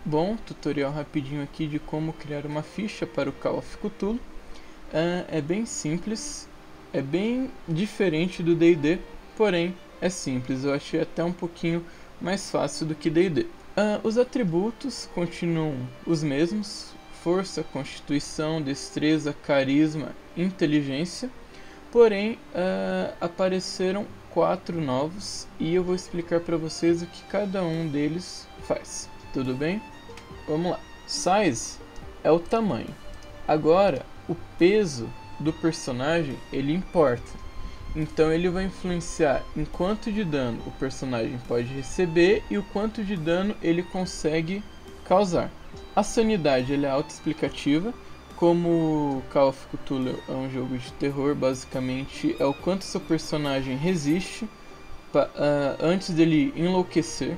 Bom, tutorial rapidinho aqui de como criar uma ficha para o Call of Cthulhu. É bem simples, é bem diferente do D&D, porém é simples. Eu achei até um pouquinho mais fácil do que D&D. Os atributos continuam os mesmos: força, constituição, destreza, carisma, inteligência. Porém, apareceram 4 novos e eu vou explicar para vocês o que cada um deles faz. Tudo bem? Vamos lá. Size é o tamanho. Agora, o peso do personagem, ele importa. Então ele vai influenciar em quanto de dano o personagem pode receber e o quanto de dano ele consegue causar. A sanidade, ele é autoexplicativa. Como Call of Cthulhu é um jogo de terror, basicamente é o quanto seu personagem resiste antes dele enlouquecer.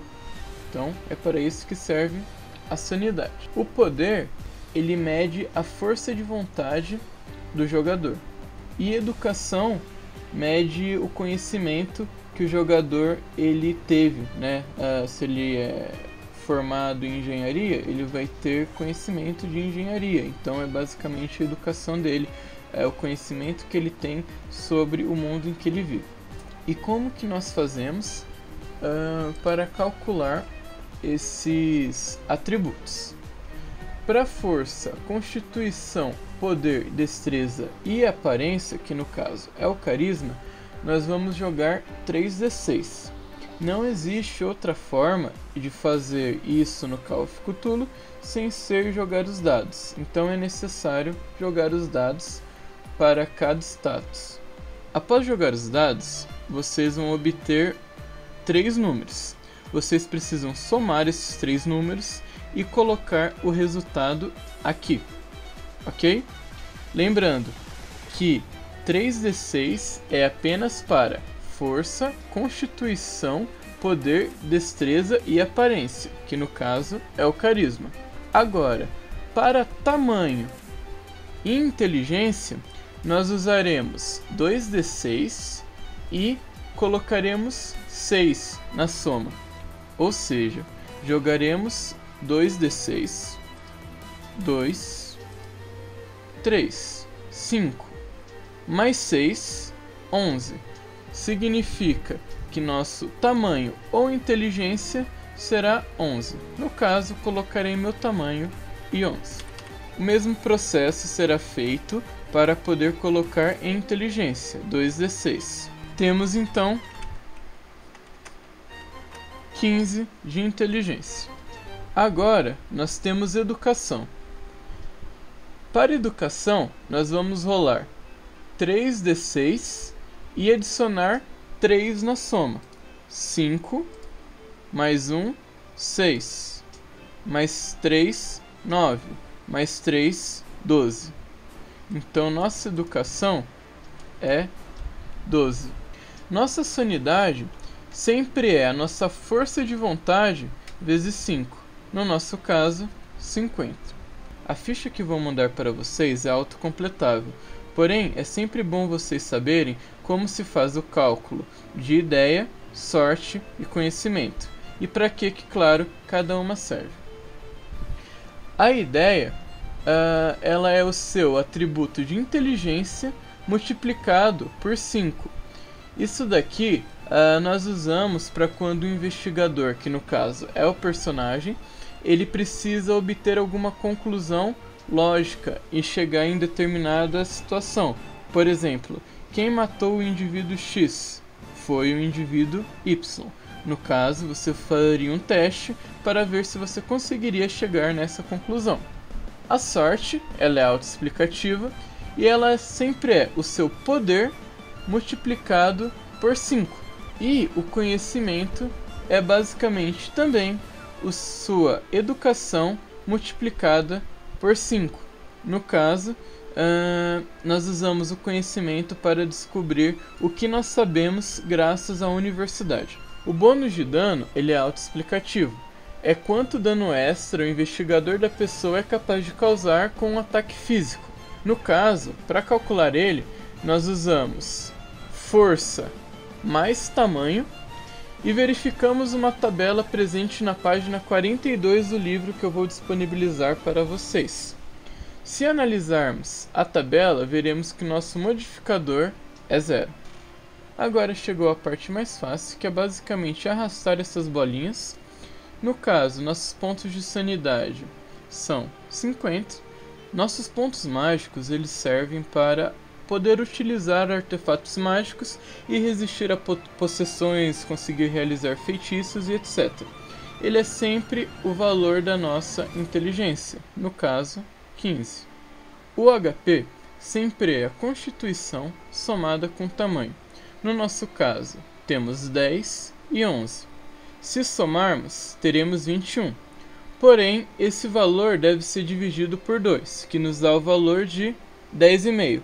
Então é para isso que serve a sanidade. O poder, ele mede a força de vontade do jogador. E educação mede o conhecimento que o jogador ele teve, né? Se ele é formado em engenharia, ele vai ter conhecimento de engenharia. Então é basicamente a educação dele, é o conhecimento que ele tem sobre o mundo em que ele vive. E como que nós fazemos para calcular esses atributos? Para força, constituição, poder, destreza e aparência, que no caso é o carisma, nós vamos jogar 3d6. Não existe outra forma de fazer isso no Call of Cthulhu sem ser jogar os dados. Então é necessário jogar os dados para cada status. Após jogar os dados, vocês vão obter 3 números. Vocês precisam somar esses 3 números e colocar o resultado aqui, ok? Lembrando que 3d6 é apenas para força, constituição, poder, destreza e aparência, que no caso é o carisma. Agora, para tamanho e inteligência, nós usaremos 2d6 e colocaremos 6 na soma. Ou seja, jogaremos 2d6, 2, 3, 5, mais 6, 11. Significa que nosso tamanho ou inteligência será 11. No caso, colocarei meu tamanho e 11. O mesmo processo será feito para poder colocar em inteligência, 2d6. Temos então 15 de inteligência. Agora, nós temos educação. Para educação, nós vamos rolar 3d6 e adicionar 3 na soma. 5, mais 1, 6, mais 3, 9, mais 3, 12. Então, nossa educação é 12. Nossa sanidade sempre é a nossa força de vontade vezes 5. No nosso caso, 50. A ficha que vou mandar para vocês é autocompletável. Porém, é sempre bom vocês saberem como se faz o cálculo de ideia, sorte e conhecimento. E para que, claro, cada uma serve. A ideia, ela é o seu atributo de inteligência multiplicado por 5. Isso daqui nós usamos para quando o investigador, que no caso é o personagem, ele precisa obter alguma conclusão lógica e chegar em determinada situação. Por exemplo, quem matou o indivíduo X foi o indivíduo Y. No caso, você faria um teste para ver se você conseguiria chegar nessa conclusão. A sorte, ela é autoexplicativa e ela sempre é o seu poder multiplicado por 5. E o conhecimento é basicamente também a sua educação multiplicada por 5. No caso, nós usamos o conhecimento para descobrir o que nós sabemos graças à universidade. O bônus de dano, ele é autoexplicativo. É quanto dano extra o investigador da pessoa é capaz de causar com um ataque físico. No caso, para calcular ele, nós usamos força mais tamanho e verificamos uma tabela presente na página 42 do livro que eu vou disponibilizar para vocês. Se analisarmos a tabela, veremos que nosso modificador é 0. Agora chegou a parte mais fácil, que é basicamente arrastar essas bolinhas. No caso, nossos pontos de sanidade são 50. Nossos pontos mágicos eles servem para poder utilizar artefatos mágicos e resistir a possessões, conseguir realizar feitiços e etc. Ele é sempre o valor da nossa inteligência, no caso, 15. O HP sempre é a constituição somada com tamanho. No nosso caso, temos 10 e 11. Se somarmos, teremos 21. Porém, esse valor deve ser dividido por 2, que nos dá o valor de 10,5.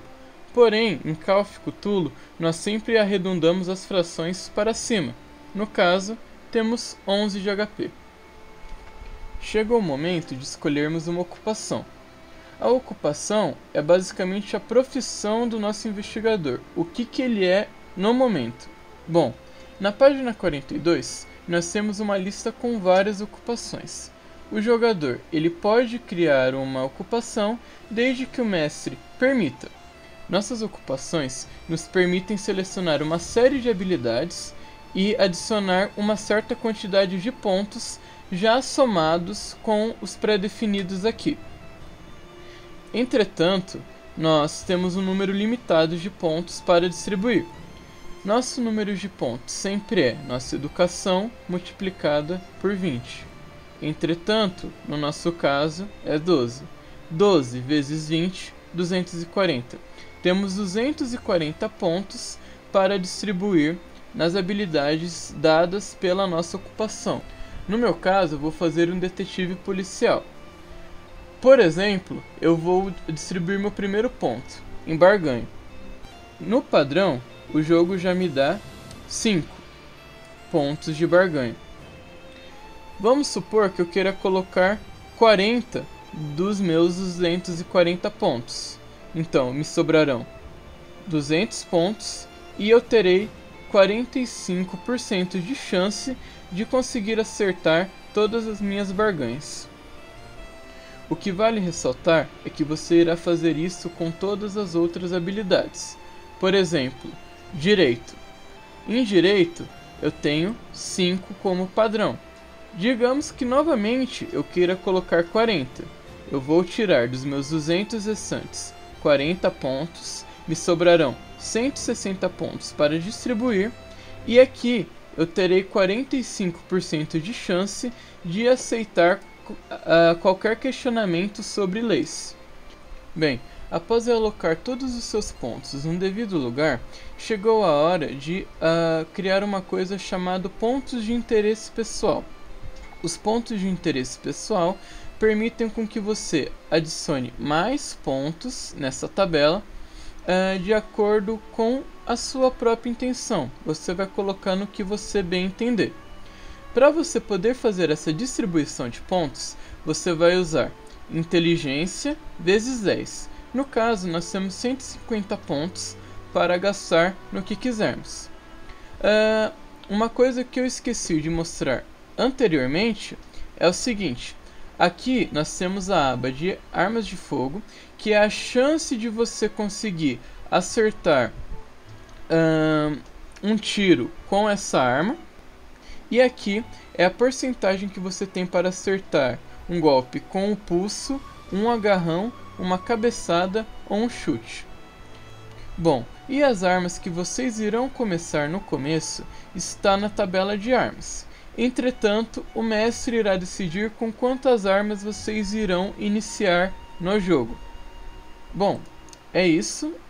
Porém, em Call of Cthulhu, nós sempre arredondamos as frações para cima. No caso, temos 11 de HP. Chega o momento de escolhermos uma ocupação. A ocupação é basicamente a profissão do nosso investigador. O que ele é no momento? Bom, na página 42, nós temos uma lista com várias ocupações. O jogador ele pode criar uma ocupação desde que o mestre permita. Nossas ocupações nos permitem selecionar uma série de habilidades e adicionar uma certa quantidade de pontos já somados com os pré-definidos aqui. Entretanto, nós temos um número limitado de pontos para distribuir. Nosso número de pontos sempre é nossa educação multiplicada por 20. Entretanto, no nosso caso, é 12. 12 vezes 20, 240. Temos 240 pontos para distribuir nas habilidades dadas pela nossa ocupação. No meu caso, eu vou fazer um detetive policial. Por exemplo, eu vou distribuir meu primeiro ponto, em barganha. No padrão, o jogo já me dá 5 pontos de barganha. Vamos supor que eu queira colocar 40 dos meus 240 pontos. Então, me sobrarão 200 pontos e eu terei 45% de chance de conseguir acertar todas as minhas barganhas. O que vale ressaltar é que você irá fazer isso com todas as outras habilidades. Por exemplo, direito. Em direito, eu tenho 5 como padrão. Digamos que novamente eu queira colocar 40. Eu vou tirar dos meus 200 restantes 40 pontos, me sobrarão 160 pontos para distribuir, e aqui eu terei 45% de chance de aceitar qualquer questionamento sobre leis. Bem, após alocar todos os seus pontos no devido lugar, chegou a hora de criar uma coisa chamada pontos de interesse pessoal. Os pontos de interesse pessoal permitem com que você adicione mais pontos nessa tabela de acordo com a sua própria intenção. Você vai colocando o que você bem entender. Para você poder fazer essa distribuição de pontos, você vai usar inteligência vezes 10. No caso, nós temos 150 pontos para gastar no que quisermos. Uma coisa que eu esqueci de mostrar anteriormente é o seguinte. Aqui nós temos a aba de armas de fogo, que é a chance de você conseguir acertar um tiro com essa arma. E aqui é a porcentagem que você tem para acertar um golpe com o pulso, um agarrão, uma cabeçada ou um chute. Bom, e as armas que vocês irão começar no começo está na tabela de armas. Entretanto, o mestre irá decidir com quantas armas vocês irão iniciar no jogo. Bom, é isso.